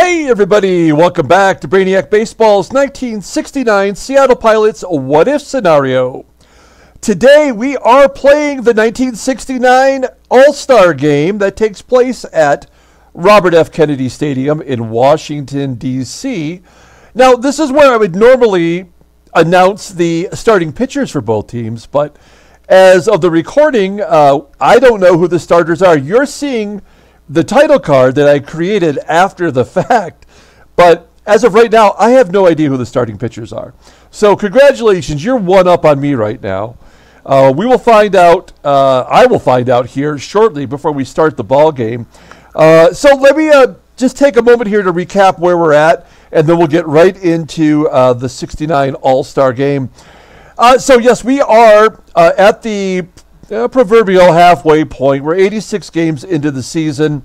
Hey everybody, welcome back to Brainiac Baseball's 1969 Seattle Pilots What If scenario. Today we are playing the 1969 All-Star Game that takes place at Robert F. Kennedy Stadium in Washington, D.C. Now this is where I would normally announce the starting pitchers for both teams, but as of the recording, I don't know who the starters are. You're seeing the title card that I created after the fact, but as of right now, I have no idea who the starting pitchers are. So congratulations, you're one up on me right now. We will find out, I will find out here shortly before we start the ball game. So let me just take a moment here to recap where we're at, and then we'll get right into the 69 All-Star Game. So yes, we are at the proverbial halfway point. We're 86 games into the season,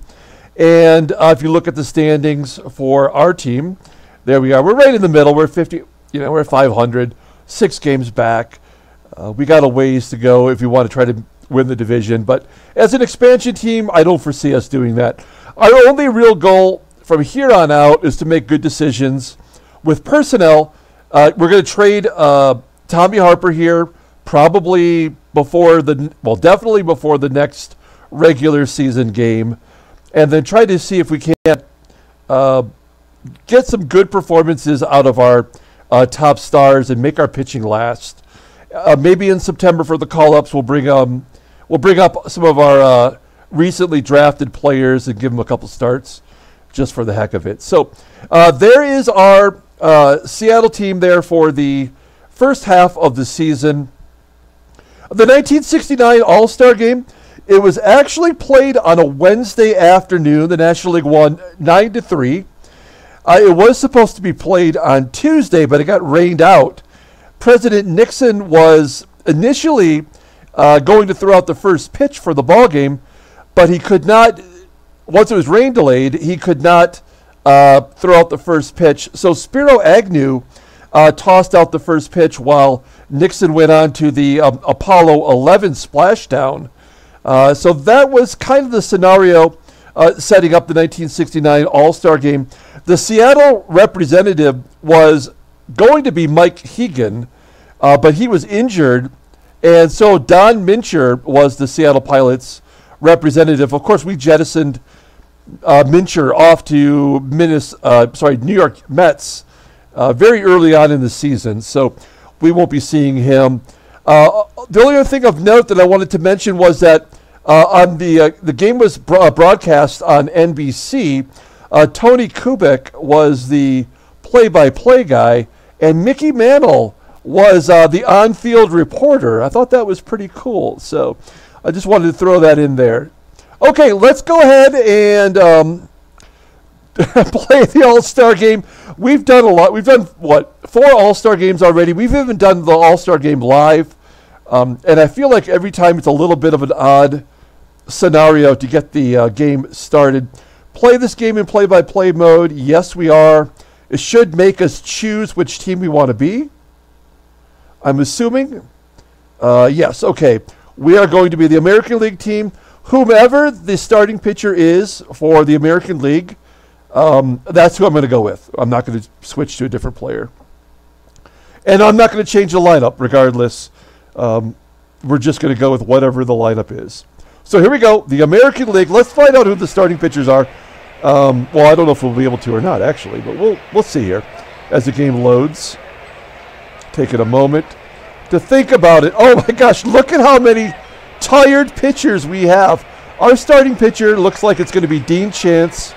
and if you look at the standings for our team, there we are. We're right in the middle. We're 50. We're at 500, 6 games back. We got a ways to go if you want to try to win the division. But as an expansion team, I don't foresee us doing that. Our only real goal from here on out is to make good decisions with personnel. We're going to trade Tommy Harper here, probably definitely before the next regular season game, and then try to see if we can't get some good performances out of our top stars and make our pitching last. Maybe in September for the call-ups, we'll bring up some of our recently drafted players and give them a couple starts just for the heck of it. So there is our Seattle team there for the first half of the season. The 1969 All-Star Game, it was actually played on a Wednesday afternoon. The National League won 9-3. It was supposed to be played on Tuesday, but it got rained out. President Nixon was initially going to throw out the first pitch for the ball game, but he could not, once it was rain delayed, he could not throw out the first pitch. So Spiro Agnew tossed out the first pitch while Nixon went on to the Apollo 11 splashdown. So that was kind of the scenario setting up the 1969 All-Star Game. The Seattle representative was going to be Mike Hegan, but he was injured, and so Don Mincher was the Seattle Pilots representative. Of course, we jettisoned Mincher off to New York Mets very early on in the season, so we won't be seeing him. The only other thing of note that I wanted to mention was that on the game was broadcast on NBC. Tony Kubik was the play-by-play guy, and Mickey Mantle was the on-field reporter. I thought that was pretty cool, so I just wanted to throw that in there. Okay, let's go ahead and play the All-Star Game. We've done a lot. We've done, 4 All-Star Games already. We've even done the All-Star Game live. And I feel like every time it's a little bit of an odd scenario to get the game started. Play this game in play-by-play mode. Yes, we are. It should make us choose which team we want to be, I'm assuming. Yes, okay. We are going to be the American League team. Whomever the starting pitcher is for the American League, that's who I'm going to go with. I'm not going to switch to a different player. And I'm not going to change the lineup regardless. We're just going to go with whatever the lineup is. So here we go. The American League. Let's find out who the starting pitchers are. Well, I don't know if we'll be able to or not, actually. But we'll see here as the game loads. Taking a moment to think about it. Oh, my gosh. Look at how many tired pitchers we have. Our starting pitcher looks like it's going to be Dean Chance,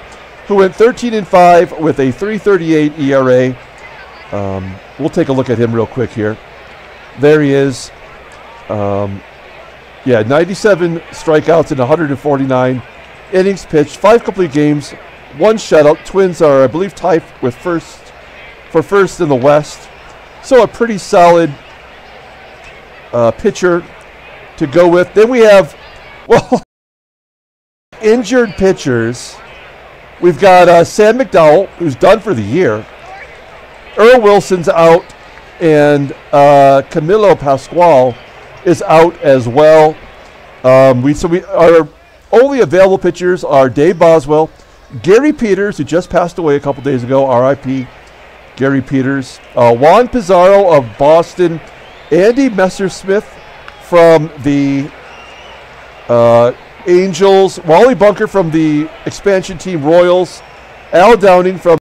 who went 13-5 with a 3.38 ERA. We'll take a look at him real quick here. There he is. 97 strikeouts and 149 innings pitched, 5 complete games, 1 shutout. Twins are, I believe, tied with first in the West. So a pretty solid pitcher to go with. Then we have, injured pitchers. We've got Sam McDowell, who's done for the year. Earl Wilson's out, and Camilo Pascual is out as well. Our only available pitchers are Dave Boswell, Gary Peters, who just passed away a couple days ago, R.I.P. Gary Peters. Juan Pizarro of Boston. Andy Messersmith from the Angels. Wally Bunker from the expansion team Royals. Al Downing from...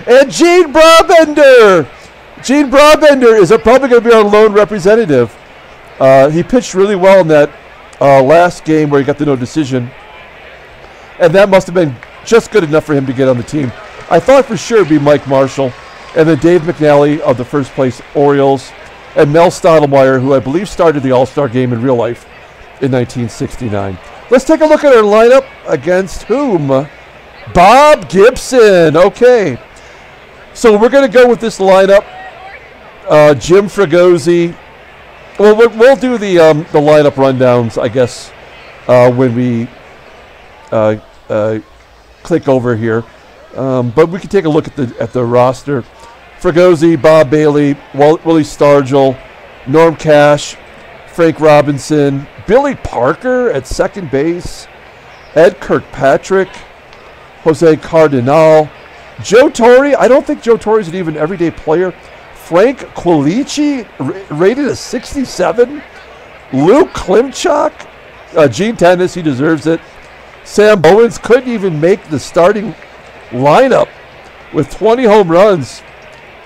And Gene Brabender! Gene Brabender is probably going to be our lone representative. He pitched really well in that last game where he got the no decision. And that must have been just good enough for him to get on the team. I thought for sure it'd be Mike Marshall. And then Dave McNally of the first place Orioles. And Mel Stottlemyre, who I believe started the All-Star game in real life in 1969. Let's take a look at our lineup against whom? Bob Gibson. Okay. So we're going to go with this lineup. Jim Fregosi. Well, we'll do the lineup rundowns, I guess, when we click over here. But we can take a look at the roster. Fregosi, Bob Bailey, Willie Stargell, Norm Cash, Frank Robinson, Billy Parker at second base, Ed Kirkpatrick, Jose Cardenal, Joe Torre. I don't think Joe Torre is an even everyday player. Frank Quilici, rated a 67. Lou Klimchak, Gene Tennis, he deserves it. Sam Bowens couldn't even make the starting lineup with 20 home runs.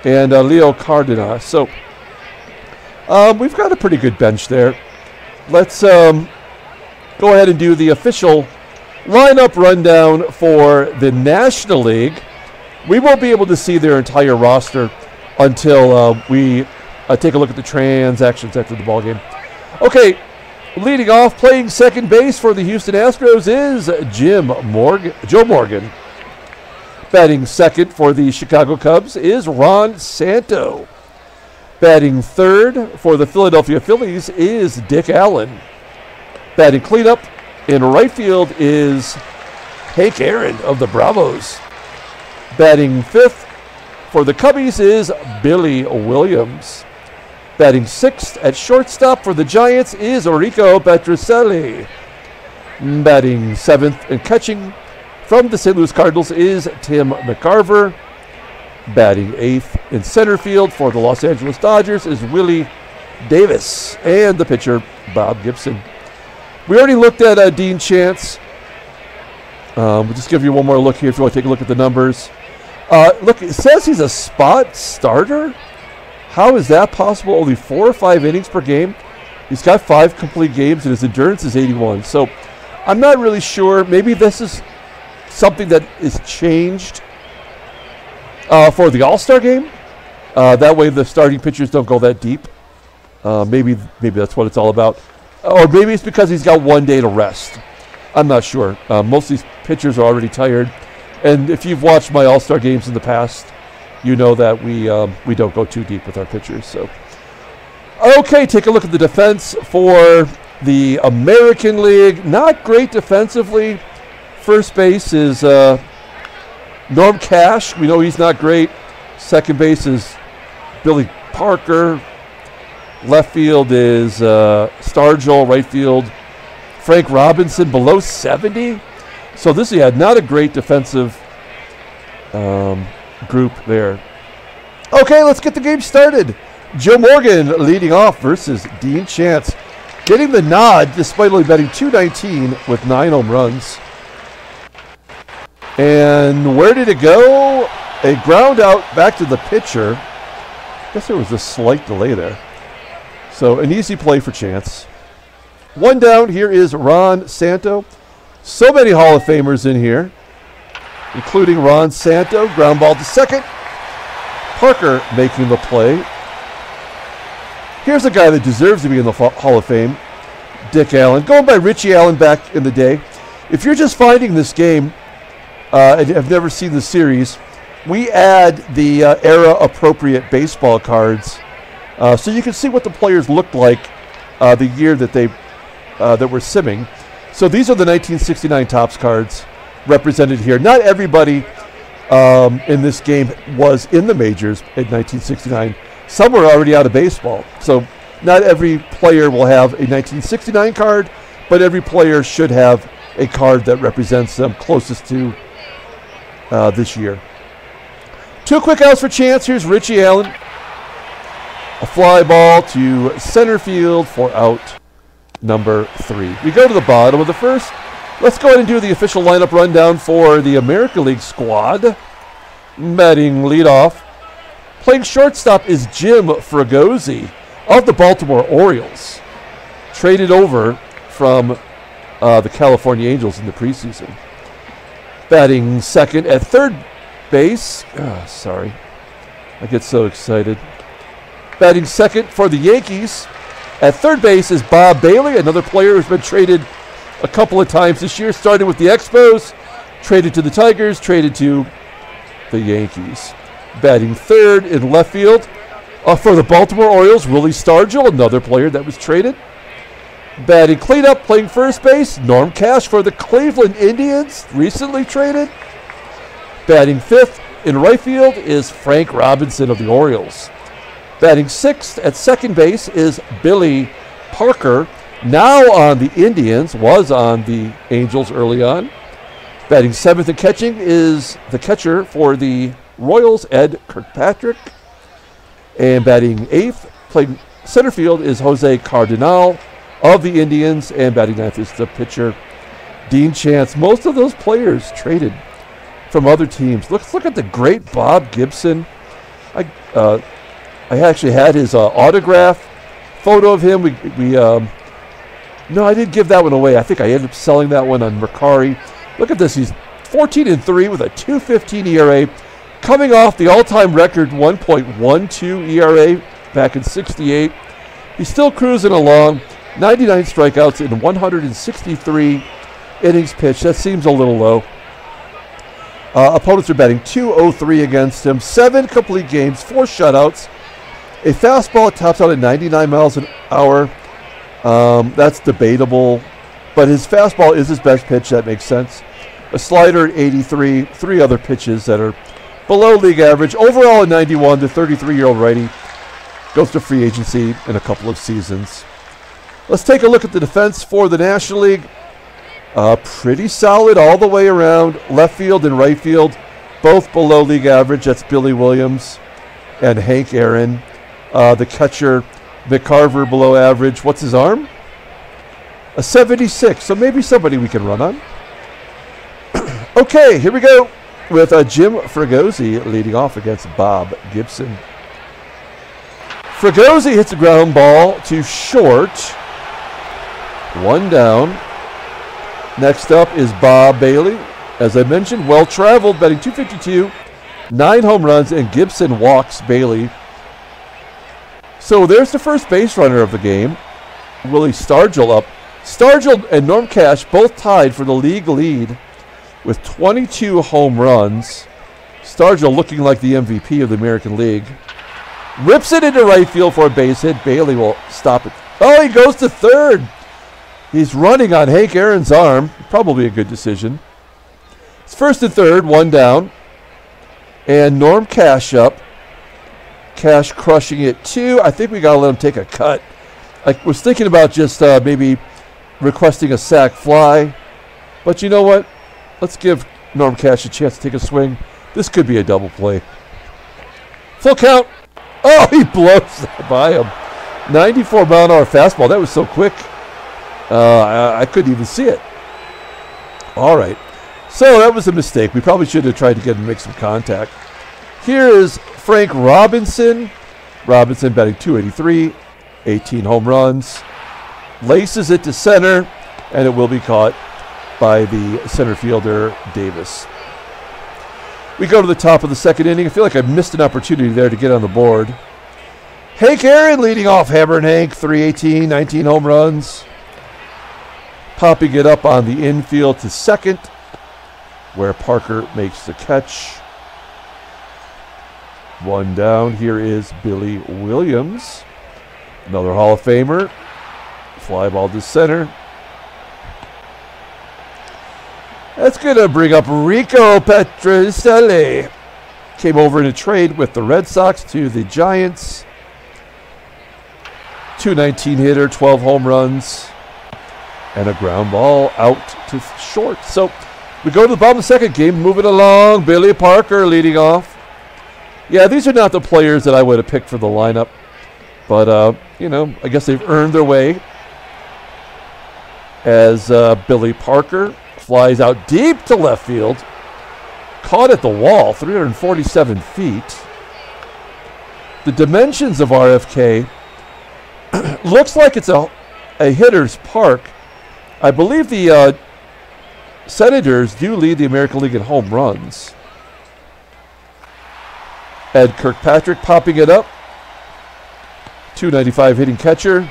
And Leo Cardenal. So we've got a pretty good bench there. Let's go ahead and do the official lineup rundown for the National League. We won't be able to see their entire roster until we take a look at the transactions after the ball game. Okay, leading off, playing second base for the Houston Astros is Joe Morgan. Batting second for the Chicago Cubs is Ron Santo. Batting third for the Philadelphia Phillies is Dick Allen. Batting cleanup in right field is Hank Aaron of the Bravos. Batting fifth for the Cubbies is Billy Williams. Batting sixth at shortstop for the Giants is Rico Petrocelli. Batting seventh and catching from the St. Louis Cardinals is Tim McCarver. Batting eighth in center field for the Los Angeles Dodgers is Willie Davis. And the pitcher, Bob Gibson. We already looked at Dean Chance. We'll just give you one more look here if you want to take a look at the numbers. Look, it says he's a spot starter. How is that possible? Only 4 or 5 innings per game. He's got 5 complete games and his endurance is 81. So I'm not really sure. Maybe this is something that is changed for the All-Star game. That way the starting pitchers don't go that deep. Maybe that's what it's all about. Or maybe it's because he's got 1 day to rest. I'm not sure. Most of these pitchers are already tired. And if you've watched my All-Star games in the past, you know that we don't go too deep with our pitchers. So, okay, take a look at the defense for the American League. Not great defensively. First base is Norm Cash. We know he's not great. Second base is Billy Parker. Left field is Stargell. Right field, Frank Robinson, below 70. So this, not a great defensive group there. Okay, let's get the game started. Joe Morgan leading off versus Dean Chance. Getting the nod despite only batting .219 with 9 home runs. And where did it go? A ground out back to the pitcher. I guess there was a slight delay there. So an easy play for Chance. 1 down. Here is Ron Santo. So many Hall of Famers in here, including Ron Santo. Ground ball to second. Parker making the play. Here's a guy that deserves to be in the Hall of Fame. Dick Allen. Going by Richie Allen back in the day. If you're just finding this game, and have never seen the series, we add the era-appropriate baseball cards so you can see what the players looked like the year that that we're simming. So these are the 1969 Topps cards represented here. Not everybody in this game was in the majors in 1969. Some were already out of baseball. So not every player will have a 1969 card, but every player should have a card that represents them closest to this year. 2 quick outs for Chance. Here's Richie Allen. A fly ball to center field for out number 3. We go to the bottom of the first. Let's go ahead and do the official lineup rundown for the American League squad. Batting leadoff. Playing shortstop is Jim Fregosi of the Baltimore Orioles. Traded over from the California Angels in the preseason. Batting second at third base. Sorry. I get so excited. Batting second for the Yankees. At third base is Bob Bailey, another player who's been traded a couple of times this year, starting with the Expos, traded to the Tigers, traded to the Yankees. Batting third in left field for the Baltimore Orioles, Willie Stargell, another player that was traded. Batting cleanup, playing first base, Norm Cash for the Cleveland Indians, recently traded. Batting fifth in right field is Frank Robinson of the Orioles. Batting sixth at second base is Billy Parker, now on the Indians, was on the Angels early on. Batting seventh and catching is the catcher for the Royals, Ed Kirkpatrick. And batting eighth, playing center field, is Jose Cardenal of the Indians. And batting ninth is the pitcher, Dean Chance. Most of those players traded from other teams. Let's look at the great Bob Gibson. I actually had his autograph photo of him. No, I didn't give that one away. I think I ended up selling that one on Mercari. Look at this. He's 14-3 with a 2.15 ERA, coming off the all-time record 1.12 ERA back in '68. He's still cruising along. 99 strikeouts in 163 innings pitched. That seems a little low. Opponents are batting .203 against him. 7 complete games, 4 shutouts. A fastball tops out at 99 miles an hour. That's debatable, but his fastball is his best pitch. That makes sense. A slider at 83, 3 other pitches that are below league average. Overall at 91, the 33-year-old righty goes to free agency in a couple of seasons. Let's take a look at the defense for the National League. Pretty solid all the way around. Left field and right field, both below league average. That's Billy Williams and Hank Aaron. The catcher, McCarver, below average. What's his arm? A 76, so maybe somebody we can run on. Okay, here we go with Jim Fregosi leading off against Bob Gibson. Fregosi hits a ground ball to short. 1 down. Next up is Bob Bailey. As I mentioned, well-traveled, batting .252, 9 home runs, and Gibson walks Bailey. So there's the first base runner of the game, Willie Stargell up. Stargell and Norm Cash both tied for the league lead with 22 home runs. Stargell looking like the MVP of the American League. Rips it into right field for a base hit. Bailey will stop it. Oh, he goes to third. He's running on Hank Aaron's arm. Probably a good decision. It's first and third, 1 down. And Norm Cash up. Cash crushing it 2. I think we got to let him take a cut. I was thinking about just maybe requesting a sac fly. But you know what? Let's give Norm Cash a chance to take a swing. This could be a double play. Full count. Oh, he blows that by him. 94-mile-an-hour fastball. That was so quick. I couldn't even see it. All right. So that was a mistake. We probably should have tried to get him to make some contact. Here is Frank Robinson. Robinson batting .283, 18 home runs. Laces it to center, and it will be caught by the center fielder, Davis. We go to the top of the second inning. I feel like I missed an opportunity there to get on the board. Hank Aaron leading off. Hammer and Hank, .318, 19 home runs. Popping it up on the infield to second, where Parker makes the catch. 1 down. Here is Billy Williams, another Hall of Famer. Fly ball to center. That's going to bring up Rico Petrocelli. Came over in a trade with the Red Sox to the Giants. .219 hitter, 12 home runs. And a ground ball out to short. So we go to the bottom of the second game, moving along. Billy Parker leading off. Yeah, these are not the players that I would have picked for the lineup. But, you know, I guess they've earned their way. As Billy Parker flies out deep to left field. Caught at the wall, 347 feet. The dimensions of RFK looks like it's a hitter's park. I believe the Senators do lead the American League in home runs. Ed Kirkpatrick popping it up. 295 hitting catcher.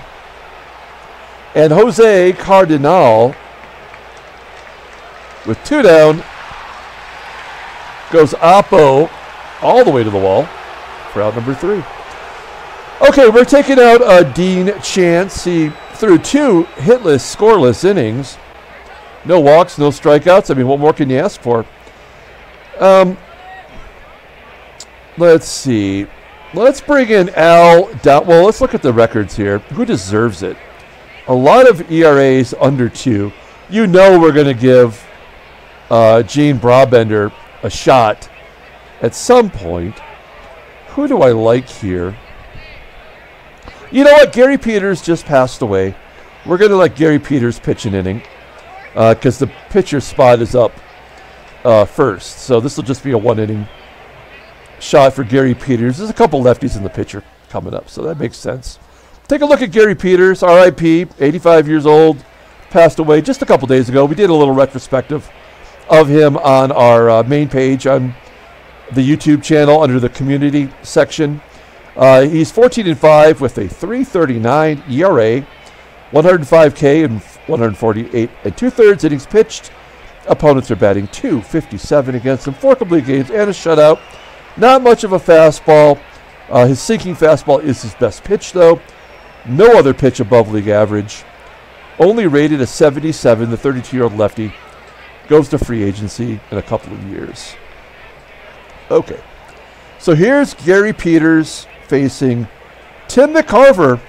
And Jose Cardenal with 2 down goes Oppo all the way to the wall for out number 3. Okay, we're taking out Dean Chance. He threw 2 hitless, scoreless innings. No walks, no strikeouts. I mean, what more can you ask for? Let's see. Let's bring in Al down. Well, let's look at the records here. Who deserves it? A lot of ERAs under 2. You know we're going to give Gene Brabender a shot at some point. Who do I like here? You know what? Gary Peters just passed away. We're going to let Gary Peters pitch an inning because the pitcher spot is up first. So this will just be a 1-inning shot for Gary Peters. There's a couple lefties in the pitcher coming up, so that makes sense. Take a look at Gary Peters, RIP, 85 years old, passed away just a couple days ago. We did a little retrospective of him on our main page on the YouTube channel under the community section. He's 14-5 with a 3.39 ERA, 105K and 148 2/3 innings pitched. Opponents are batting .257 against him, 4 complete games and a shutout. Not much of a fastball. His sinking fastball is his best pitch, though. No other pitch above league average. Only rated a 77. The 32-year-old lefty goes to free agency in a couple of years. Okay. So here's Gary Peters facing Tim McCarver.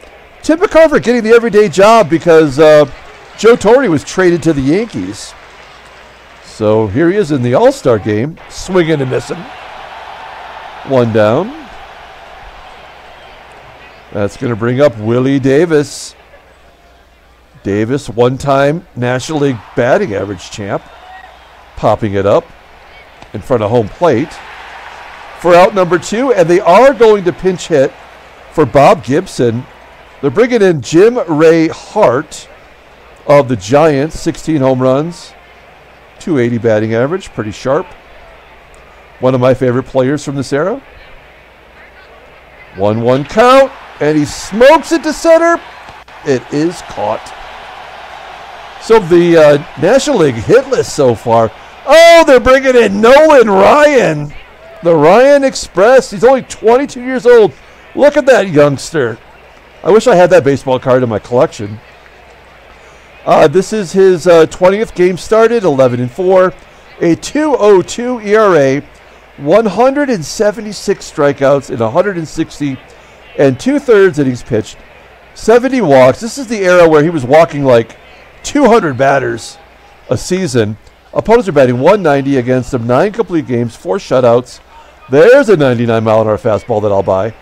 Tim McCarver getting the everyday job because Joe Torre was traded to the Yankees. So here he is in the All-Star game, swinging and missing. 1 down. That's going to bring up Willie Davis. Davis, one-time National League batting average champ, popping it up in front of home plate for out number 2. And they are going to pinch hit for Bob Gibson. They're bringing in Jim Ray Hart of the Giants, 16 home runs, 280 batting average, pretty sharp. One of my favorite players from this era. 1-1 count, and he smokes it to center. It is caught. So the National League hitless so far. Oh, they're bringing in Nolan Ryan. The Ryan Express. He's only 22 years old. Look at that youngster. I wish I had that baseball card in my collection. This is his 20th game started, 11-4. A 2.02 ERA. 176 strikeouts in 160 2/3 innings pitched, 70 walks. This is the era where he was walking like 200 batters a season. Opponents are batting 190 against him, 9 complete games, 4 shutouts. There's a 99-mile-an-hour fastball that I'll buy.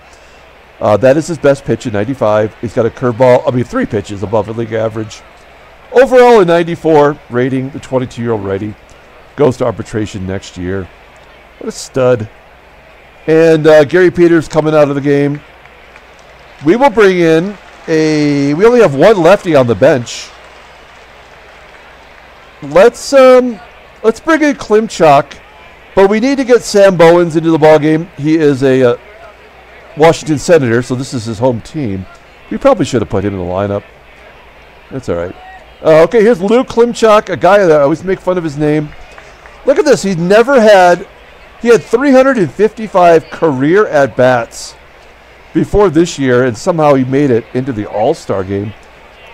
That is his best pitch at 95. He's got a curveball, 3 pitches above the league average. Overall, a 94 rating. The 22-year-old righty goes to arbitration next year. What a stud. And Gary Peters coming out of the game. We will bring in we only have 1 lefty on the bench. Let's bring in Klimchak, but we need to get Sam Bowens into the ballgame. He is a Washington Senator, so this is his home team. We probably should have put him in the lineup. That's all right. Okay, here's Luke Klimchak, a guy that I always make fun of his name. Look at this. He had 355 career at-bats before this year, and somehow he made it into the All-Star game.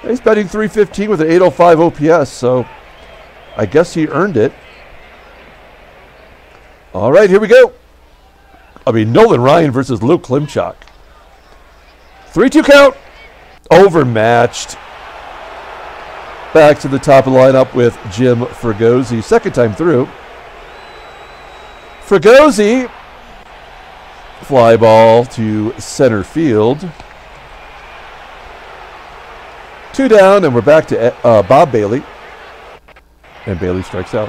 He's batting .315 with an 805 OPS, so I guess he earned it. All right, here we go. Nolan Ryan versus Luke Klimchak. 3-2 count. Overmatched. Back to the top of the lineup with Jim Fregosi, second time through. Fregosi, fly ball to center field. 2 down, and we're back to Bob Bailey. And Bailey strikes out.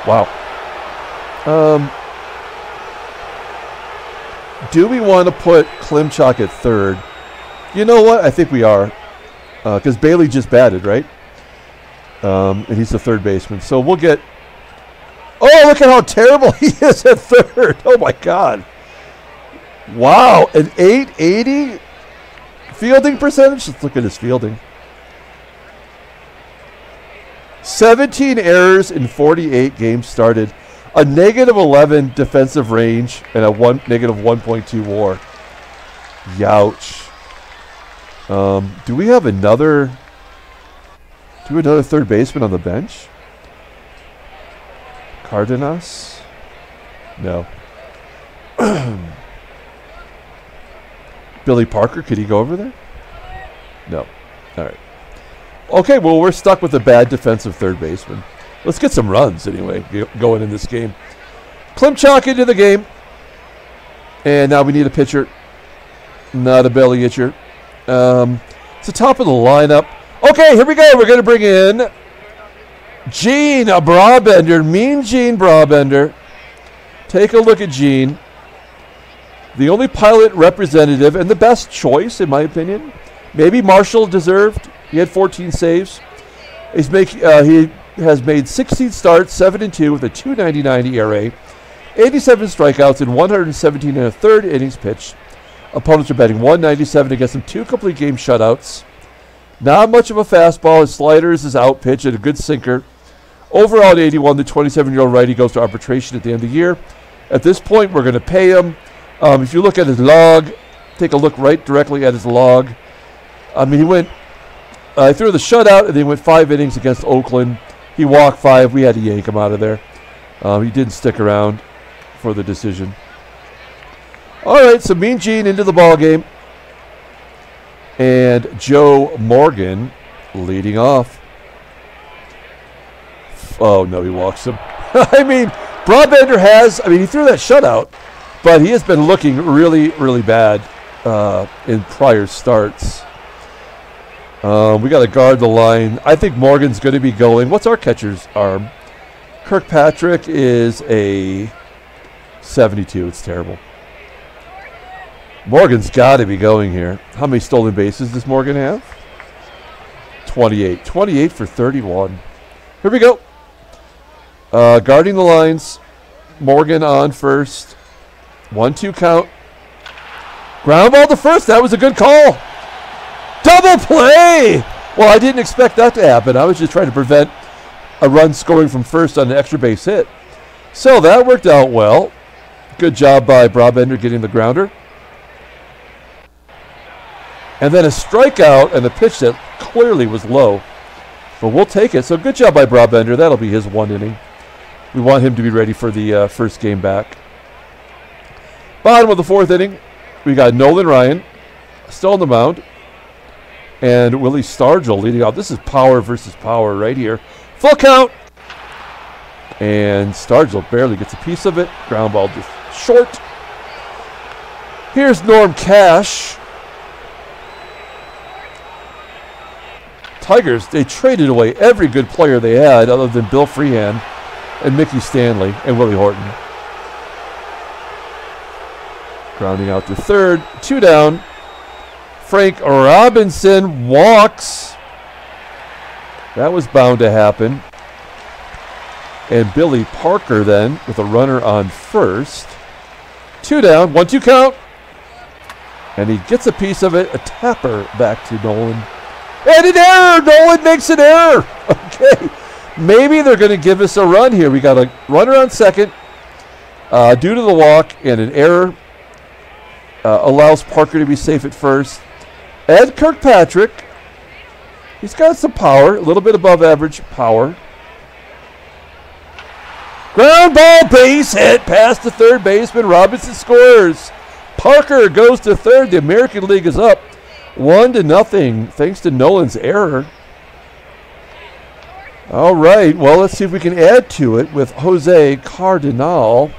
Wow. Do we want to put Klimchak at third? You know what? I think we are. Because Bailey just batted, right? And he's the third baseman. So we'll get... Oh, look at how terrible he is at third. Oh, my God. Wow. An 880 fielding percentage? Let's look at his fielding. 17 errors in 48 games started. A -11 defensive range and a -1.2 WAR. Youch. Do we have another third baseman on the bench? Cardenas? No. Billy Parker, could he go over there? No. All right. Okay, well, we're stuck with a bad defensive third baseman. Let's get some runs anyway going in this game. Klimchak into the game. And now we need a pitcher. Not a belly itcher. It's the top of the lineup. Okay, here we go. We're going to bring in Gene Brabender. Mean Gene Brabender. Take a look at Gene. The only pilot representative and the best choice, in my opinion. Maybe Marshall deserved. He had 14 saves. He has made 16 starts, 7-2 with a 2.99 ERA, 87 strikeouts in 117 and a third innings pitched. Opponents are batting 197 against him, 2 complete game shutouts. Not much of a fastball. His sliders is out pitch and a good sinker. Overall at 81, the 27-year-old righty goes to arbitration at the end of the year. At this point, we're going to pay him. If you look at his log, take a look right directly at his log. I mean, he went... he threw the shutout, and then went 5 innings against Oakland. He walked 5. We had to yank him out of there. He didn't stick around for the decision. All right, so Mean Gene into the ball game. And Joe Morgan leading off. Oh, no, he walks him. I mean, Brabender he threw that shutout, but he has been looking really, really bad in prior starts. We got to guard the line. I think Morgan's going to be going. What's our catcher's arm? Kirkpatrick is a 72. It's terrible. Morgan's got to be going here. How many stolen bases does Morgan have? 28. 28 for 31. Here we go. Guarding the lines. Morgan on first. 1-2 count. Ground ball to first. That was a good call. Double play! Well, I didn't expect that to happen. I was just trying to prevent a run scoring from first on an extra base hit. So that worked out well. Good job by Brabender getting the grounder. And then a strikeout and a pitch that clearly was low. But we'll take it. So good job by Brabender. That'll be his 1 inning. We want him to be ready for the first game back. Bottom of the 4th inning, we got Nolan Ryan still on the mound. And Willie Stargell leading off. This is power versus power right here. Full count. And Stargell barely gets a piece of it. Ground ball just short. Here's Norm Cash. Tigers, they traded away every good player they had other than Bill Freehan and Mickey Stanley and Willie Horton. Grounding out to third. 2 down. Frank Robinson walks. That was bound to happen. And Billy Parker then with a runner on first. 2 down, 1-2 count. And he gets a piece of it. A tapper back to Nolan. And an error! Nolan makes an error! Okay. Maybe they're going to give us a run here. We got a runner on second. Due to the walk and an error. Allows Parker to be safe at first. Ed Kirkpatrick. He's got some power. A little bit above average power. Ground ball, base hit past the third baseman. Robinson scores. Parker goes to third. The American League is up 1-0 thanks to Nolan's error. All right, well, let's see if we can add to it with Jose Cardenal.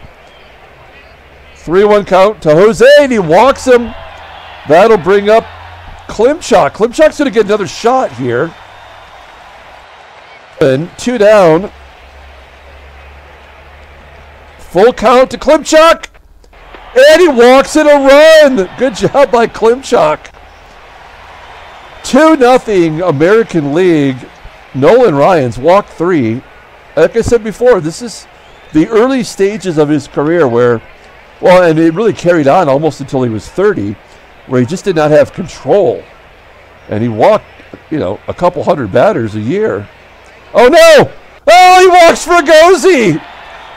3-1 count to Jose, and he walks him. That'll bring up Klimchak. Klimchak's going to get another shot here. And 2 down. Full count to Klimchak. And he walks in a run. Good job by Klimchak. 2-0 American League. Nolan Ryan's walk 3. Like I said before, this is the early stages of his career where, well, and it really carried on almost until he was 30, where he just did not have control. And he walked, you know, a couple hundred batters a year. Oh, no! Oh, he walks Fregosi!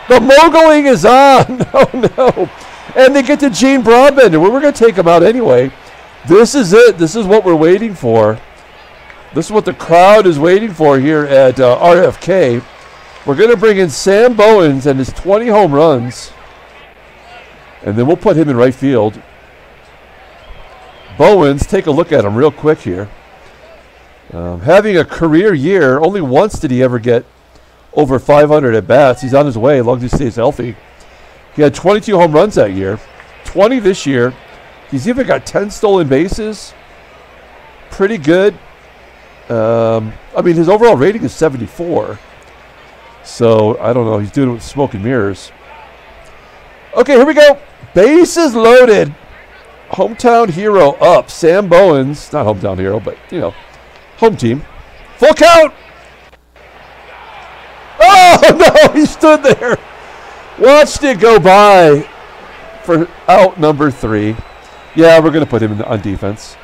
The moguling is on! Oh, no. And they get to Gene Broadbender. We're going to take him out anyway. This is it. This is what we're waiting for. This is what the crowd is waiting for here at RFK. We're going to bring in Sam Bowens and his 20 home runs. And then we'll put him in right field. Bowens, take a look at him real quick here. Having a career year, only once did he ever get over 500 at-bats. He's on his way as long as he stays healthy. He had 22 home runs that year, 20 this year. He's even got 10 stolen bases. Pretty good. I mean, his overall rating is 74. So, I don't know. He's doing it with smoke and mirrors. Okay, here we go. Bases loaded. Hometown hero up. Sam Bowens. Not hometown hero, but, you know, home team. Full count. Oh, no. He stood there. Watched it go by for out number 3. Yeah, we're going to put him on defense.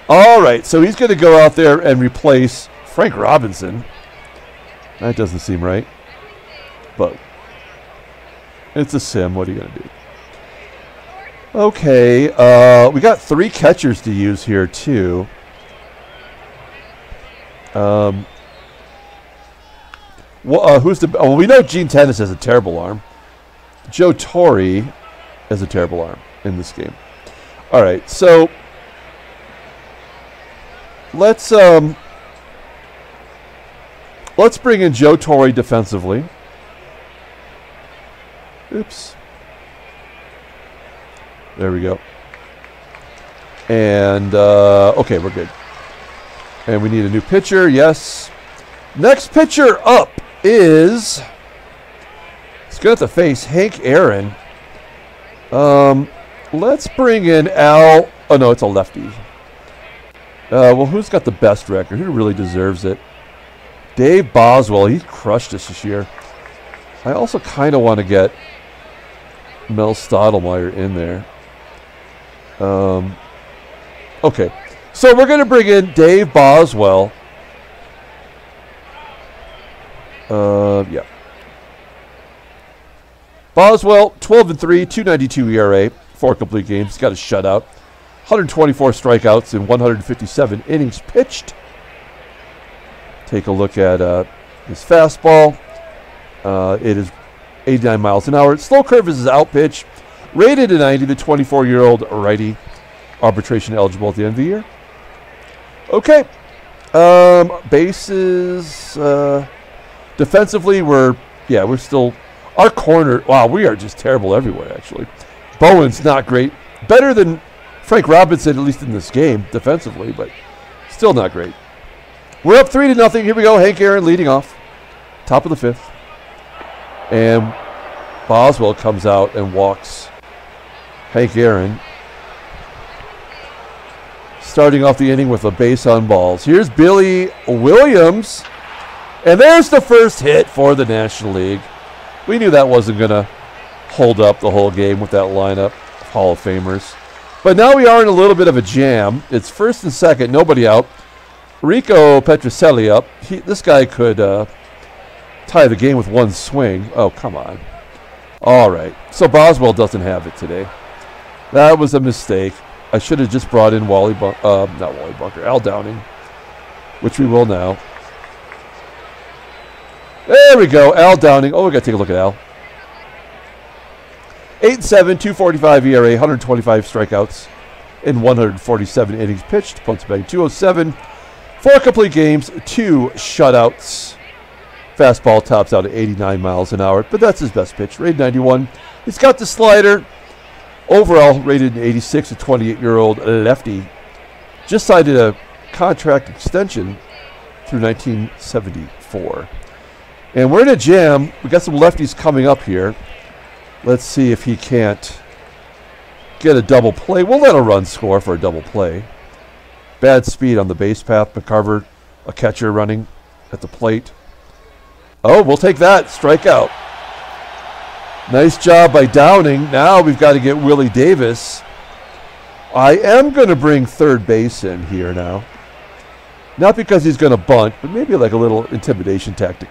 All right, so he's going to go out there and replace Frank Robinson. That doesn't seem right, but it's a sim. What are you going to do? Okay, we got 3 catchers to use here, too. Well, who's the... Oh, we know Gene Tennis has a terrible arm. Joe Torre has a terrible arm in this game. All right, so... Let's bring in Joe Torre defensively. Oops. There we go. And, okay, we're good. And we need a new pitcher, yes. Next pitcher up is... He's going to have to face Hank Aaron. Let's bring in Al... Oh, no, it's a lefty. Well, who's got the best record? Who really deserves it? Dave Boswell. He crushed us this year. I also kind of want to get Mel Stottlemyre in there. Okay. So we're going to bring in Dave Boswell. Yeah. Boswell, 12-3, 2.92 ERA, 4 complete games. He's got a shutout. 124 strikeouts in 157 innings pitched. Take a look at his fastball. It is 89 miles an hour. Slow curve is his out pitch. Rated a 90, the 24-year-old righty. Arbitration eligible at the end of the year. Okay. Bases. Defensively, we're still... Our corner... Wow, we are just terrible everywhere, actually. Bowen's not great. Better than... Frank Robinson, at least in this game, defensively, but still not great. We're up 3-0. Here we go. Hank Aaron leading off. Top of the 5th. And Boswell comes out and walks Hank Aaron. Starting off the inning with a base on balls. Here's Billy Williams. And there's the first hit for the National League. We knew that wasn't going to hold up the whole game with that lineup of Hall of Famers. But now we are in a little bit of a jam. It's first and second, nobody out. Rico Petrocelli up. This guy could tie the game with one swing. Oh, come on. All right. So Boswell doesn't have it today. That was a mistake. I should have just brought in not Wally Bunker, Al Downing, which we will now. There we go, Al Downing. Oh, we got to take a look at Al. 8-7, 2.45 ERA, 125 strikeouts in 147 innings pitched. Punts batting 207, 4 complete games, 2 shutouts. Fastball tops out at 89 miles an hour, but that's his best pitch. Rated 91. He's got the slider. Overall, rated an 86, a 28-year-old lefty. Just signed a contract extension through 1974. And we're in a jam. We got some lefties coming up here. Let's see if he can't get a double play. We'll let a run score for a double play. Bad speed on the base path. McCarver, a catcher running at the plate. Oh, we'll take that. Strikeout. Nice job by Downing. Now we've got to get Willie Davis. I am going to bring third base in here now. Not because he's going to bunt, but maybe like a little intimidation tactic.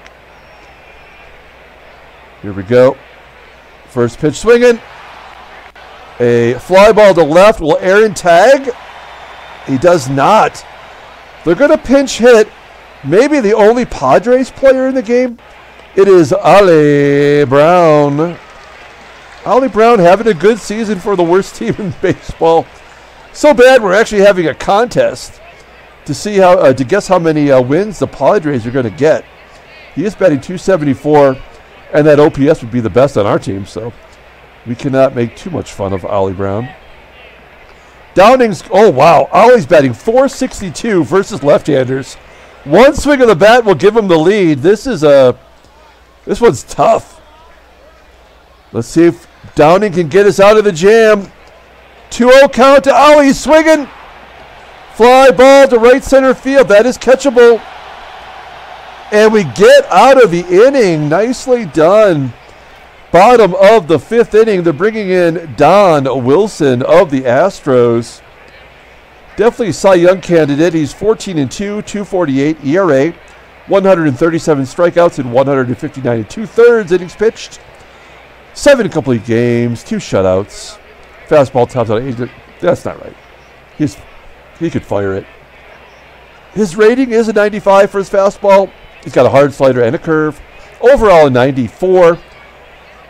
Here we go. First pitch swinging. A fly ball to left. Will Aaron tag? He does not. They're going to pinch hit. Maybe the only Padres player in the game. It is Ollie Brown. Ollie Brown having a good season for the worst team in baseball. So bad we're actually having a contest to see how to guess how many wins the Padres are going to get. He is batting .274, and that OPS would be the best on our team, so we cannot make too much fun of Ollie Brown. Downing's, oh wow, Ollie's batting .462 versus left-handers. One swing of the bat will give him the lead. This one's tough. Let's see if Downing can get us out of the jam. 2-0 count to Ollie, swinging. Fly ball to right center field. That is catchable. And we get out of the inning. Nicely done. Bottom of the 5th inning. They're bringing in Don Wilson of the Astros. Definitely a Cy Young candidate. He's 14-2, 2.48 ERA, 137 strikeouts in 159 2/3 innings pitched. 7 complete games, 2 shutouts. Fastball tops out 8. That's not right. He could fire it. His rating is a 95 for his fastball. He's got a hard slider and a curve. Overall a 94.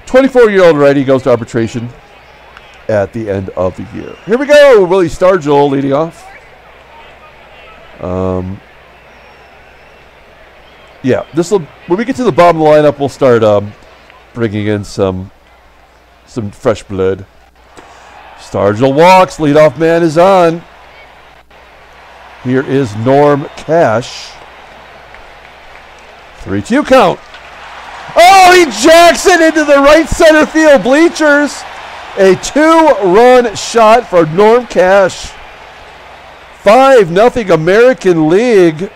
24-year-old righty goes to arbitration at the end of the year. Here we go. Willie Stargell leading off. Yeah, when we get to the bottom of the lineup, we'll start bringing in some fresh blood. Stargell walks. Leadoff man is on. Here is Norm Cash. 3-2 count. Oh, he jacks it into the right center field bleachers. A 2-run shot for Norm Cash. 5-0 American League.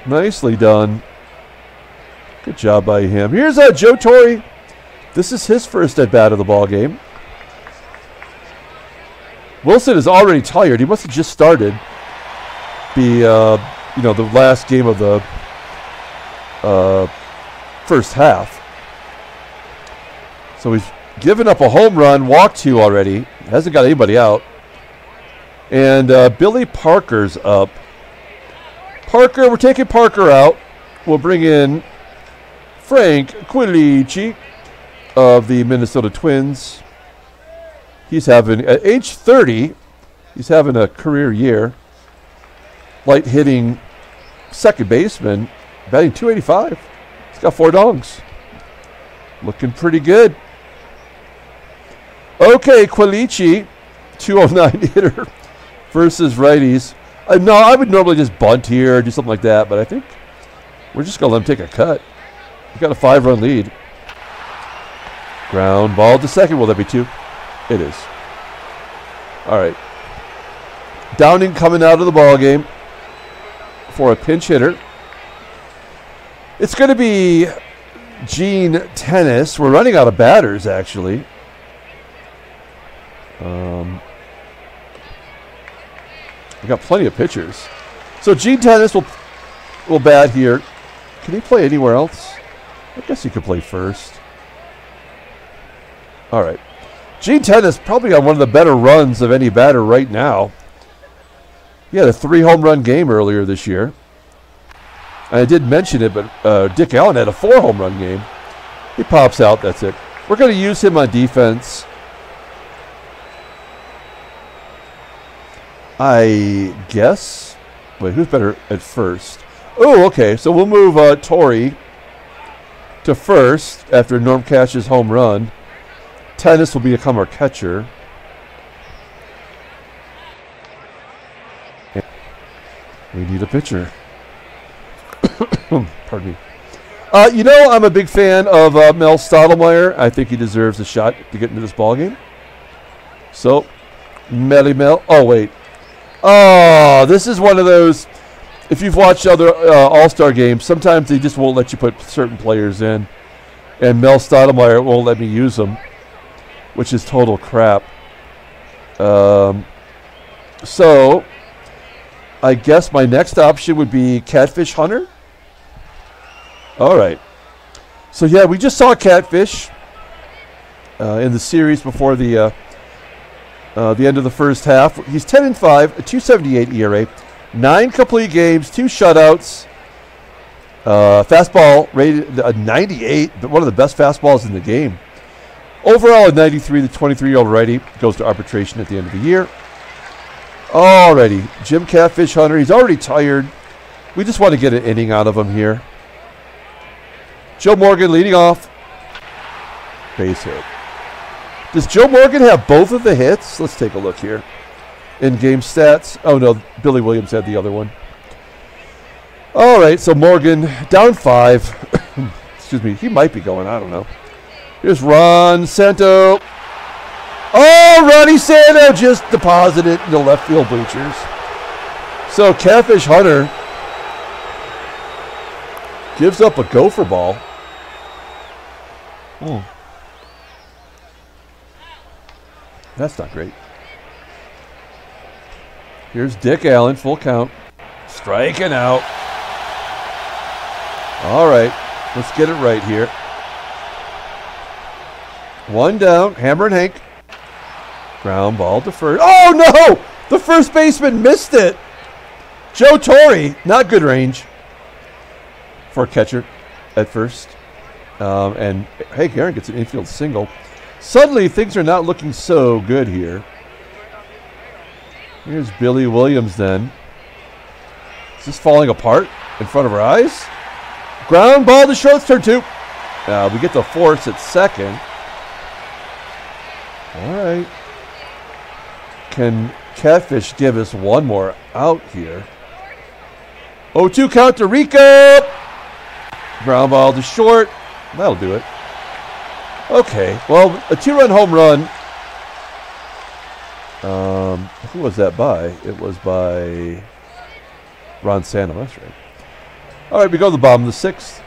Nicely done. Good job by him. Here's Joe Torre. This is his first at-bat of the ball game. Wilson is already tired. He must have just started the last game of the first half. So he's given up a home run, walked 2 already. Hasn't got anybody out. And Billy Parker's up. Parker, we're taking Parker out. We'll bring in Frank Quilici of the Minnesota Twins. He's having, at age 30, he's having a career year. Light hitting second baseman, batting .285. He's got 4 dongs. Looking pretty good. Okay, Quilici, 209 hitter versus righties. No, I would normally just bunt here, do something like that, but I think we're just going to let him take a cut. We've got a 5-run lead. Ground ball to second. Will that be 2? It is. All right. Downing coming out of the ball game for a pinch hitter. It's going to be Gene Tennis. We're running out of batters, actually. We got plenty of pitchers. So Gene Tennis will bat here. Can he play anywhere else? I guess he could play first. All right. Gene Tennis probably on one of the better runs of any batter right now. He had a 3-home run game earlier this year. And I did mention it, but Dick Allen had a 4-home run game. He pops out. That's it. We're going to use him on defense. I guess. Wait, who's better at first? Oh, okay. So we'll move Torrey to first after Norm Cash's home run. Tennis will become our catcher. We need a pitcher. Pardon me. You know, I'm a big fan of Mel Stottlemyre. I think he deserves a shot to get into this ballgame. So, Mel. Oh, wait. Oh, this is one of those. If you've watched other All-Star games, sometimes they just won't let you put certain players in. And Mel Stottlemyre won't let me use them, which is total crap. So, I guess my next option would be Catfish Hunter. All right. So, yeah, we just saw Catfish in the series before the end of the first half. He's 10-5, a 2.78 ERA, 9 complete games, 2 shutouts. Fastball rated a 98, one of the best fastballs in the game. Overall, a 93, the 23-year-old righty goes to arbitration at the end of the year. Alrighty, Jim Catfish Hunter, he's already tired. We just want to get an inning out of him here. Joe Morgan leading off. Base hit. Does Joe Morgan have both of the hits? Let's take a look here. In-game stats. Oh, no, Billy Williams had the other one. All right, so Morgan down 5. Excuse me, he might be going, I don't know. Here's Ron Santo. Oh, Ronnie Santo just deposited in the left field bleachers. So Catfish Hunter gives up a gopher ball. Oh. That's not great. Here's Dick Allen, full count. Striking out. All right, let's get it right here. 1 down, Hammer and Hank. Ground ball to first. Oh, no! The first baseman missed it. Joe Torre, not good range for a catcher at first. And Hank Aaron gets an infield single. Suddenly, things are not looking so good here. Here's Billy Williams then. Is this falling apart in front of our eyes? Ground ball to short, turn 2. We get the force at second. All right. Can Catfish give us one more out here? 0-2 count to Rico. Ground ball to short. That'll do it. Okay. Well, a 2-run home run. Who was that by? It was by Ron Santo. That's right. All right, we go to the bottom of the 6th.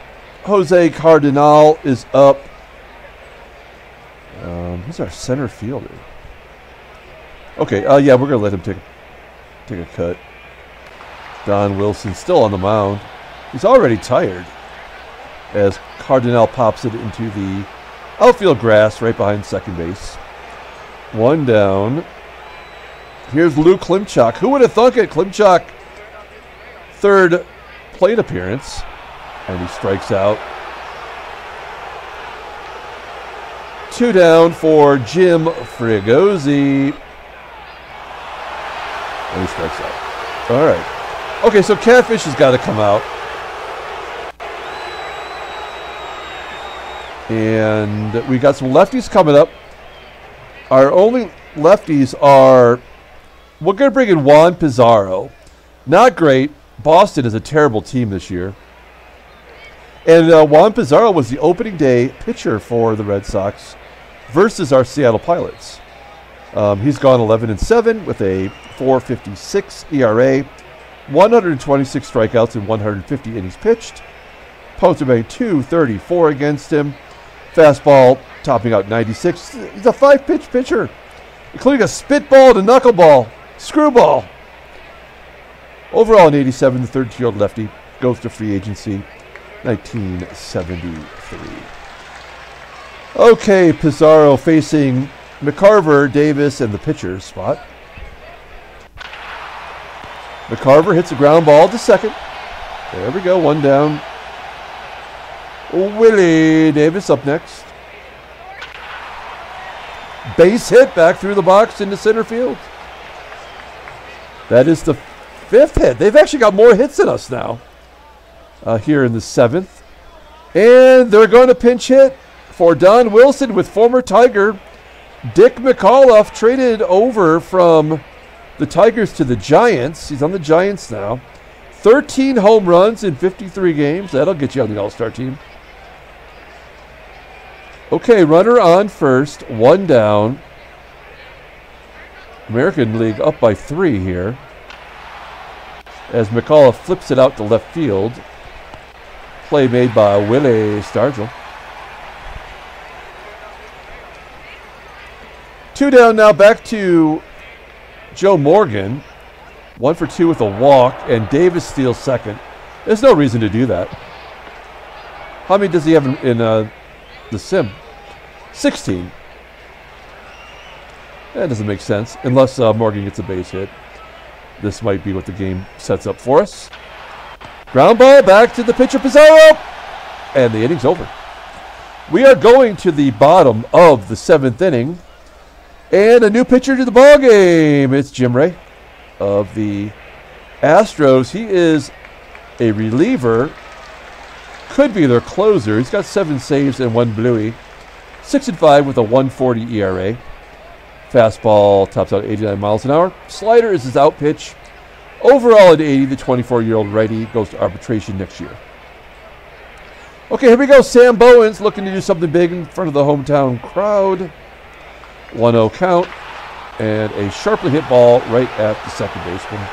Jose Cardenal is up. Who's our center fielder? Okay, yeah, we're going to let him take a cut. Don Wilson still on the mound. He's already tired as Cardenal pops it into the outfield grass right behind second base. 1 down. Here's Lou Klimchak. Who would have thunk it? Klimchak, 3rd plate appearance, and he strikes out. 2 down for Jim Fregosi. And he strikes out. All right. Okay, so Catfish has got to come out. And we got some lefties coming up. Our only lefties are, we're going to bring in Juan Pizarro. Not great. Boston is a terrible team this year. And Juan Pizarro was the opening day pitcher for the Red Sox versus our Seattle Pilots. He's gone 11-7 with a 4.56 ERA, 126 strikeouts and 150 innings pitched. Posted by 234 against him. Fastball topping out 96. He's a 5-pitch pitcher, including a spitball and a knuckleball, screwball. Overall, an 87, the 13-year-old lefty goes to free agency, 1973. Okay, Pizarro facing McCarver, Davis, and the pitcher's spot. McCarver hits a ground ball to second. There we go, 1 down. Willie Davis up next. Base hit back through the box into center field. That is the 5th hit. They've actually got more hits than us now here in the 7th. And they're going to pinch hit for Don Wilson with former Tiger Dick McAuliffe, traded over from the Tigers to the Giants. He's on the Giants now. 13 home runs in 53 games. That'll get you on the All-Star team. Okay, runner on first, 1 down. American League up by 3 here, as McAuliffe flips it out to left field. Play made by Willie Stargell. 2 down now, back to Joe Morgan. 1 for 2 with a walk, and Davis steals second. There's no reason to do that. How many does he have in the sim? 16. That doesn't make sense, unless Morgan gets a base hit. This might be what the game sets up for us. Ground ball back to the pitcher, Pizarro, and the inning's over. We are going to the bottom of the 7th inning, and a new pitcher to the ball game. It's Jim Ray of the Astros. He is a reliever, could be their closer. He's got 7 saves and 1 bluey. 6-5 with a 1.40 ERA. Fastball tops out 89 miles an hour. Slider is his out pitch. Overall at 80, the 24-year-old righty goes to arbitration next year. Okay, here we go. Sam Bowens looking to do something big in front of the hometown crowd. 1-0 count. And a sharply hit ball right at the second baseman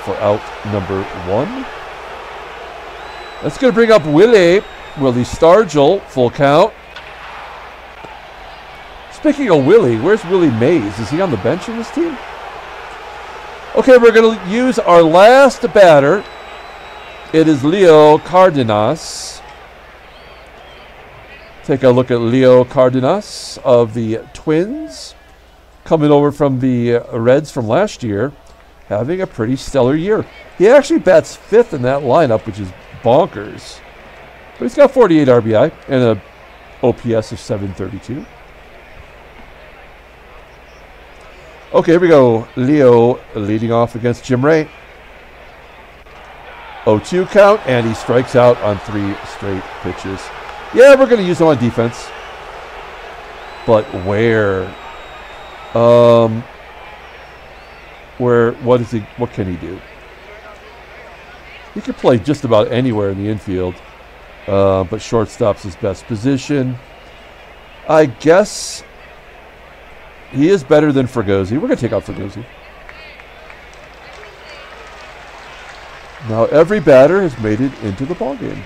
for out number 1. That's going to bring up Willie Stargell, full count. Speaking of Willie, where's Willie Mays? Is he on the bench in this team? Okay, we're going to use our last batter. It is Leo Cardenas. Take a look at Leo Cardenas of the Twins, coming over from the Reds from last year, having a pretty stellar year. He actually bats 5th in that lineup, which is bonkers. But he's got 48 RBI and a OPS of 732. Okay, here we go. Leo leading off against Jim Ray. 0-2 count, and he strikes out on 3 straight pitches. Yeah, we're going to use him on defense. But where? What can he do? He could play just about anywhere in the infield. But shortstop's his best position. I guess he is better than Fregosi. We're going to take out Fregosi. Now every batter has made it into the ballgame,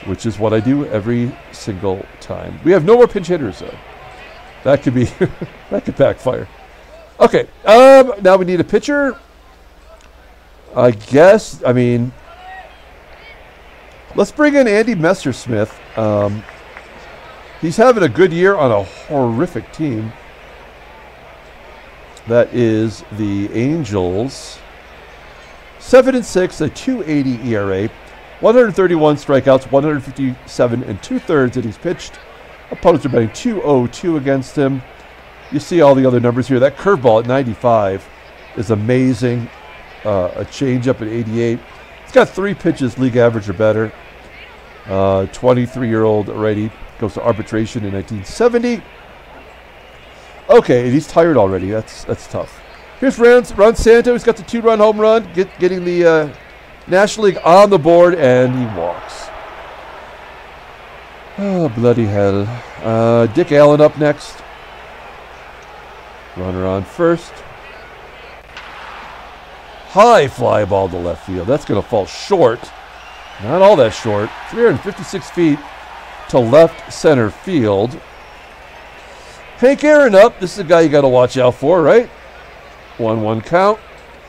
which is what I do every single time. We have no more pinch hitters, though. That could be that could backfire. Okay, now we need a pitcher. I guess. I mean, let's bring in Andy Messersmith. He's having a good year on a horrific team. That is the Angels. 7-6, a 2.80 ERA, 131 strikeouts, 157 2/3 innings pitched. Opponents are betting 2.02 against him. You see all the other numbers here. That curveball at 95 is amazing. A changeup at 88. He's got 3 pitches, league average or better. 23-year-old righty. Goes to arbitration in 1970. Okay, and he's tired already. That's tough. Here's Ron Santo. He's got the 2-run home run, getting the National League on the board, and he walks. Oh, bloody hell. Dick Allen up next. Runner on first. High fly ball to left field. That's going to fall short. Not all that short. 356 feet. To left center field. Hank Aaron up. This is a guy you got to watch out for, right? 1-1 count.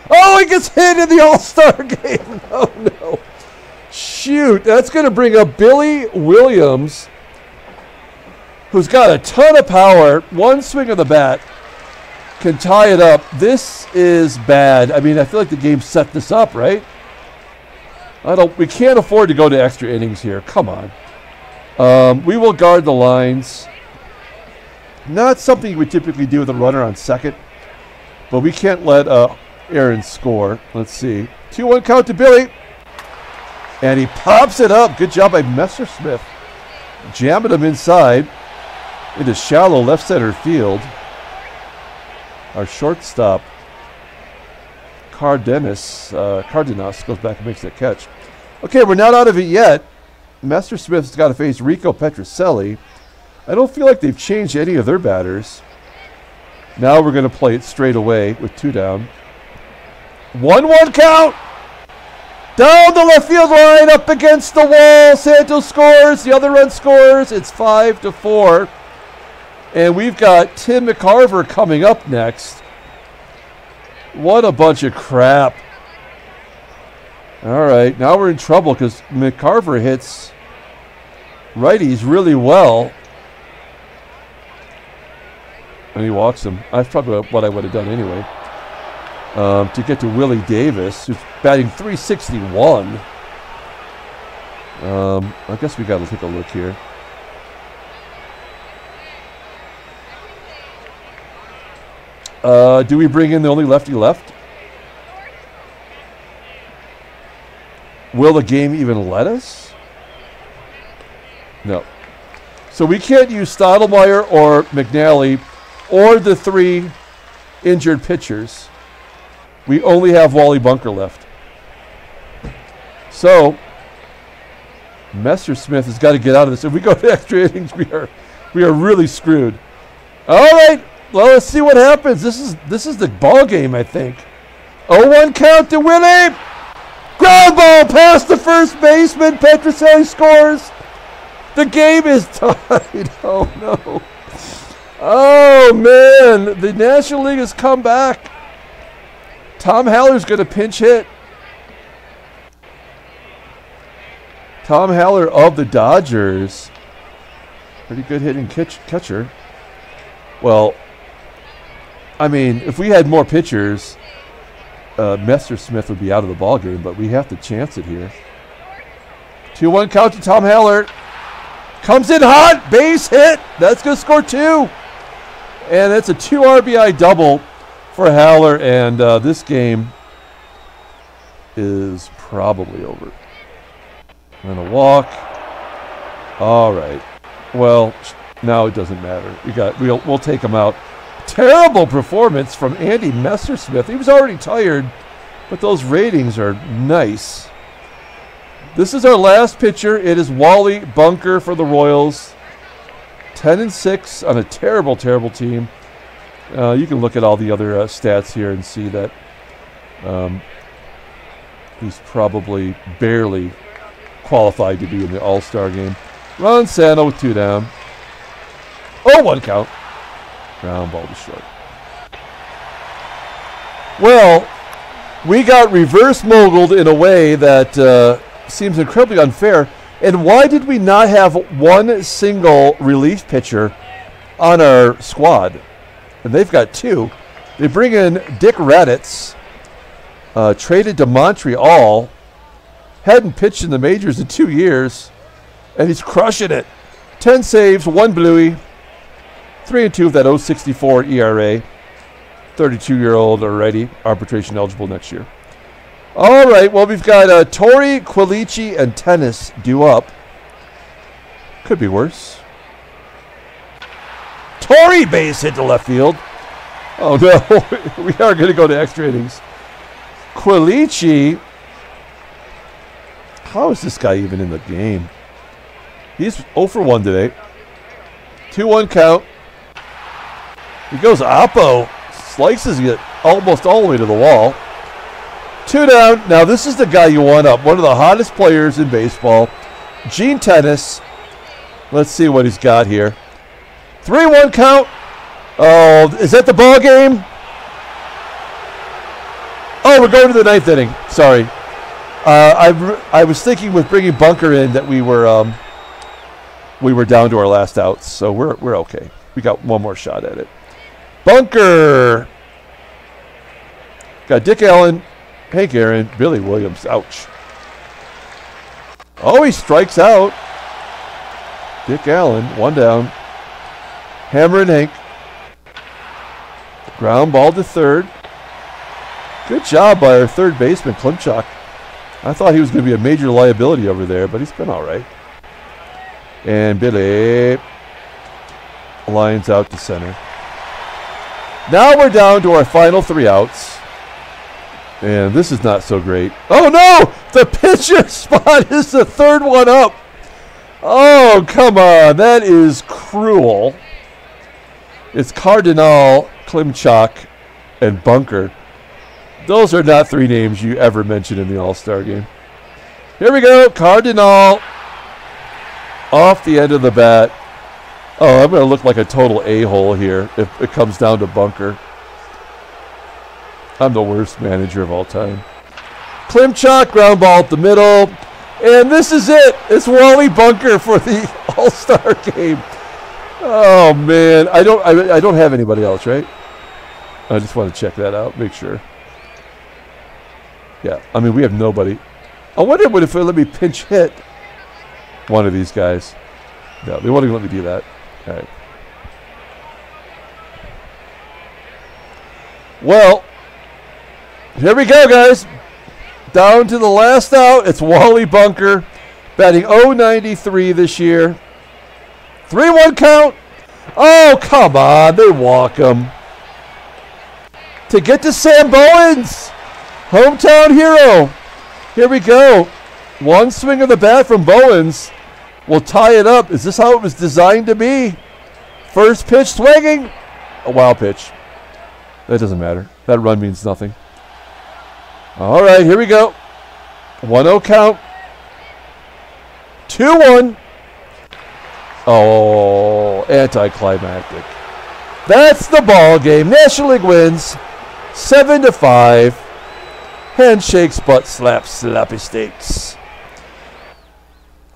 Oh, he gets hit in the All-Star game. Oh, no. Shoot. That's going to bring up Billy Williams, who's got a ton of power. One swing of the bat can tie it up. This is bad. I mean, I feel like the game set this up, right? We can't afford to go to extra innings here. Come on. We will guard the lines. Not something you would typically do with a runner on second. But we can't let Aaron score. Let's see. 2-1 count to Billy. And he pops it up. Good job by Messersmith. Jamming him inside into shallow left center field. Our shortstop, Cardenas goes back and makes that catch. Okay, we're not out of it yet. Messersmith's got to face Rico Petrocelli. I don't feel like they've changed any of their batters. Now we're going to play it straight away with 2 down. 1-1 count. Down the left field line, up against the wall. Santo scores. The other run scores. It's 5-4. And we've got Tim McCarver coming up next. What a bunch of crap. All right, now we're in trouble because McCarver hits righties really well. And he walks him. That's probably what I would have done anyway. To get to Willie Davis, who's batting .361. I guess we got to take a look here. Do we bring in the only lefty left? Will the game even let us? No. So we can't use Stottlemyre or McNally or the 3 injured pitchers. We only have Wally Bunker left. So Messersmith has got to get out of this. If we go to extra innings, we are really screwed. All right. Well, let's see what happens. This is the ball game, I think. 0-1 count to Willie. Ground ball past the first baseman. Petrocelli scores. The game is tied. Oh, no. Oh, man. The National League has come back. Tom Haller's going to pinch hit. Tom Haller of the Dodgers. Pretty good hitting catcher. Well, I mean, if we had more pitchers, Messersmith would be out of the ball game, but we have to chance it here. 2-1 count to Tom Haller. Comes in hot, base hit. That's going to score 2. And that's a 2 RBI double for Haller, and this game is probably over. And a walk. All right. Well, now it doesn't matter. We'll take him out. Terrible performance from Andy Messersmith. He was already tired, but those ratings are nice. This is our last pitcher. It is Wally Bunker for the Royals. 10-6 on a terrible, terrible team. You can look at all the other stats here and see that he's probably barely qualified to be in the All-Star game. Ron Santo with 2 down. 0-1 count. Ground ball to short. Well, we got reverse moguled in a way that seems incredibly unfair. And why did we not have one single relief pitcher on our squad? And they've got 2. They bring in Dick Raditz, traded to Montreal, hadn't pitched in the majors in 2 years, and he's crushing it. 10 saves, 1 bluey, 3-2 with that .064 ERA. 32-year-old already, arbitration eligible next year. All right, well, we've got Torrey, Quilici, and Tennis due up. Could be worse. Torrey base hit to left field. Oh, no. We are going to go to extra innings. Quilici. How is this guy even in the game? He's 0 for 1 today. 2-1 count. He goes Oppo. Slices it almost all the way to the wall. 2 down. Now, this is the guy you want up. One of the hottest players in baseball. Gene Tennis. Let's see what he's got here. 3-1 count. Oh, is that the ball game? Oh, we're going to the 9th inning. Sorry. I was thinking with bringing Bunker in that we were down to our last outs, so we're okay. We got one more shot at it. Bunker. Got Dick Allen, Hank Aaron, Billy Williams. Ouch. Oh, he strikes out. Dick Allen, 1 down. Hammer and Hank. Ground ball to third. Good job by our third baseman, Klimchuk. I thought he was going to be a major liability over there, but he's been all right. And Billy lines out to center. Now we're down to our final 3 outs. And this is not so great. Oh, no! The pitcher spot is the third one up. Oh, come on. That is cruel. It's Cardenal, Klimchuk, and Bunker. Those are not 3 names you ever mention in the All-Star game. Here we go. Cardenal off the end of the bat. Oh, I'm going to look like a total a-hole here if it comes down to Bunker. I'm the worst manager of all time. Klimchuk, ground ball at the middle. And this is it. It's Wally Bunker for the All-Star game. Oh, man. I don't have anybody else, right? I just want to check that out, make sure. Yeah, I mean, we have nobody. I wonder what if it let me pinch hit one of these guys. No, they won't even let me do that. All right. Well, here we go, guys. Down to the last out. It's Wally Bunker, batting .093 this year. 3-1 count. Oh, come on. They walk him. To get to Sam Bowens. Hometown hero. Here we go. One swing of the bat from Bowens will tie it up. Is this how it was designed to be? First pitch swinging. A wild pitch. That doesn't matter. That run means nothing. All right, here we go. 1-0 count. 2-1. Oh, anticlimactic. That's the ball game. National League wins 7-5. Handshakes, butt slaps, slappy steaks.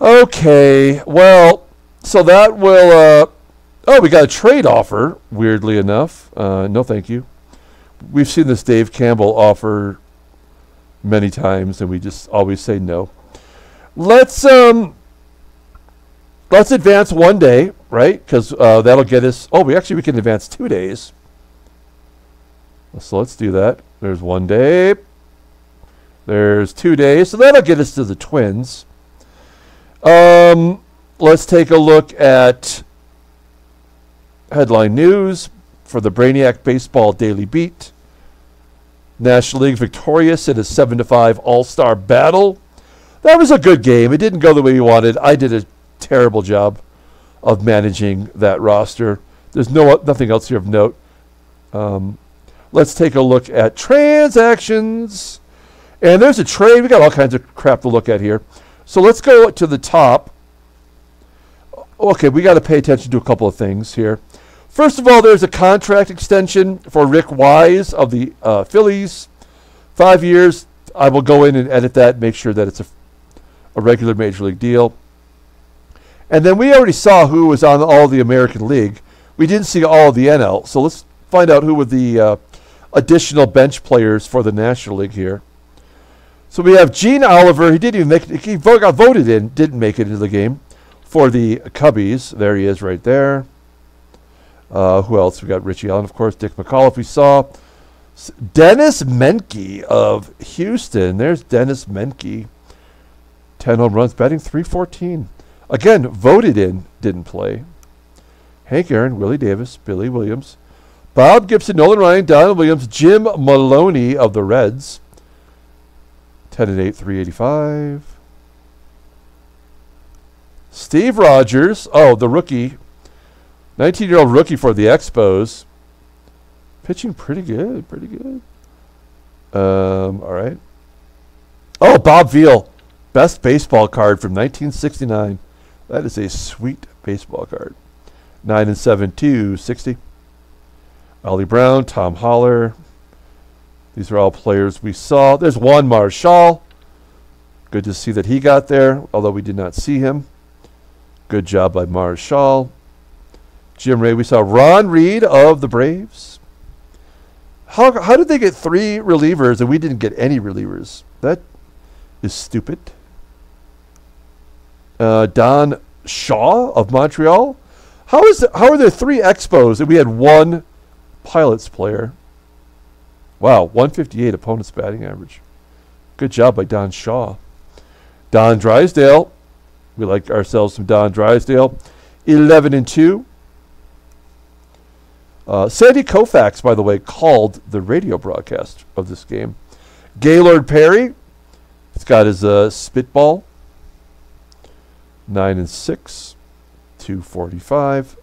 Okay, well, so that will, oh, we got a trade offer, weirdly enough. No, thank you. We've seen this Dave Campbell offer many times, and we just always say no. Let's advance 1 day, right? Because that'll get us, oh, we can advance 2 days. So let's do that. There's 1 day. There's 2 days, so that'll get us to the Twins. Let's take a look at headline news for the Brainiac Baseball Daily Beat. National League victorious in a 7-5 All-Star battle. That was a good game. It didn't go the way we wanted. I did a terrible job of managing that roster. There's nothing else here of note. Let's take a look at transactions. And there's a trade. We got all kinds of crap to look at here. So let's go to the top. Okay, we got to pay attention to a couple of things here. First of all, there's a contract extension for Rick Wise of the Phillies. 5 years. I will go in and edit that, make sure that it's a regular Major League deal. And then we already saw who was on all the American League. We didn't see all of the NL. So let's find out who were the additional bench players for the National League here. So we have Gene Oliver. He didn't even make it. He got voted in, didn't make it into the game for the Cubbies. There he is right there. Who else? We got Richie Allen, of course. Dick McAuliffe we saw. Dennis Menke of Houston. There's Dennis Menke. 10 home runs, batting .314. Again, voted in, didn't play. Hank Aaron, Willie Davis, Billy Williams, Bob Gibson, Nolan Ryan, Donald Williams, Jim Maloney of the Reds. 10-8, .385. Steve Rogers, oh, the rookie. 19-year-old rookie for the Expos. Pitching pretty good, pretty good. All right. Oh, Bob Veal. Best baseball card from 1969. That is a sweet baseball card. 9-7, .260. Ollie Brown, Tom Holler. These are all players we saw. There's Juan Marshall. Good to see that he got there, although we did not see him. Good job by Marshall. Jim Ray, we saw Ron Reed of the Braves. How did they get 3 relievers and we didn't get any relievers? That is stupid. Don Shaw of Montreal. How are there 3 Expos and we had 1 Pilots player? Wow, 158 opponent's batting average. Good job by Don Shaw. Don Drysdale. We like ourselves some Don Drysdale. 11-2. Sandy Koufax, by the way, called the radio broadcast of this game. Gaylord Perry. He's got his spitball. 9-6. 245.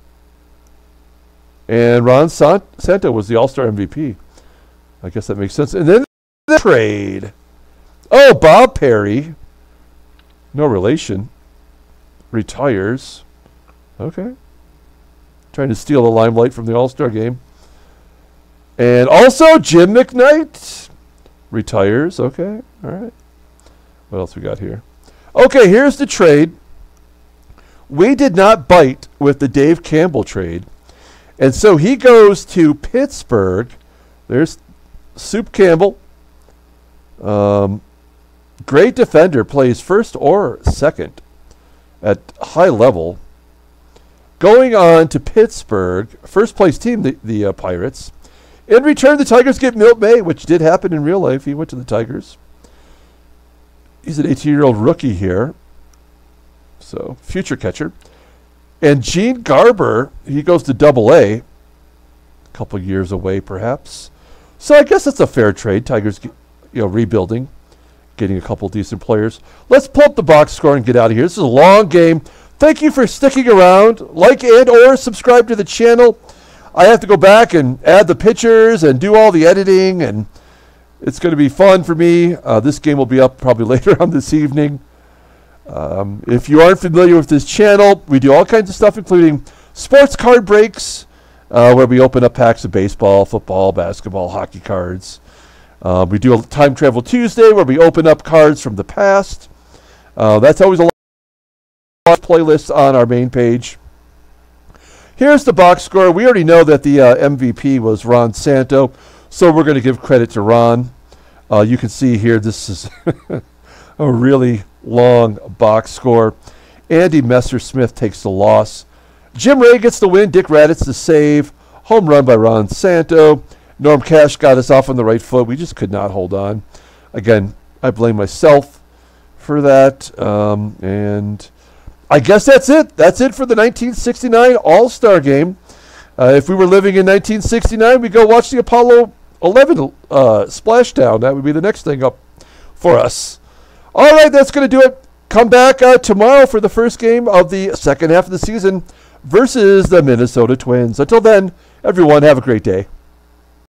And Ron Santo was the All-Star MVP. I guess that makes sense. And then the trade. Oh, Bob Perry. No relation. Retires. Okay. Trying to steal the limelight from the All-Star game. And also Jim McKnight. Retires. Okay. All right. What else we got here? Okay, here's the trade. We did not bite with the Dave Campbell trade. And so he goes to Pittsburgh. There's Soup Campbell. Great defender, plays first or second at high level. Going on to Pittsburgh, first place team, the Pirates. In return, the Tigers get Milt May, which did happen in real life. He went to the Tigers. He's an 18-year-old rookie here. So, future catcher. And Gene Garber, he goes to Double-A. A couple years away, perhaps. So I guess it's a fair trade. Tigers, rebuilding, getting a couple decent players. Let's pull up the box score and get out of here. This is a long game. Thank you for sticking around. Like and or subscribe to the channel. I have to go back and add the pictures and do all the editing, and it's going to be fun for me. This game will be up probably later on this evening. If you aren't familiar with this channel, we do all kinds of stuff, including sports card breaks, where we open up packs of baseball, football, basketball, hockey cards. We do a Time Travel Tuesday, where we open up cards from the past. That's always a lot of playlists on our main page. Here's the box score. We already know that the MVP was Ron Santo, so we're going to give credit to Ron. You can see here, this is a really long box score. Andy Messersmith takes the loss. Jim Ray gets the win. Dick Raditz the save. Home run by Ron Santo. Norm Cash got us off on the right foot. We just could not hold on. Again, I blame myself for that. And I guess that's it. That's it for the 1969 All-Star Game. If we were living in 1969, we'd go watch the Apollo 11 splashdown. That would be the next thing up for us. All right, that's going to do it. Come back tomorrow for the first game of the second half of the season versus the Minnesota Twins. Until then, everyone, have a great day.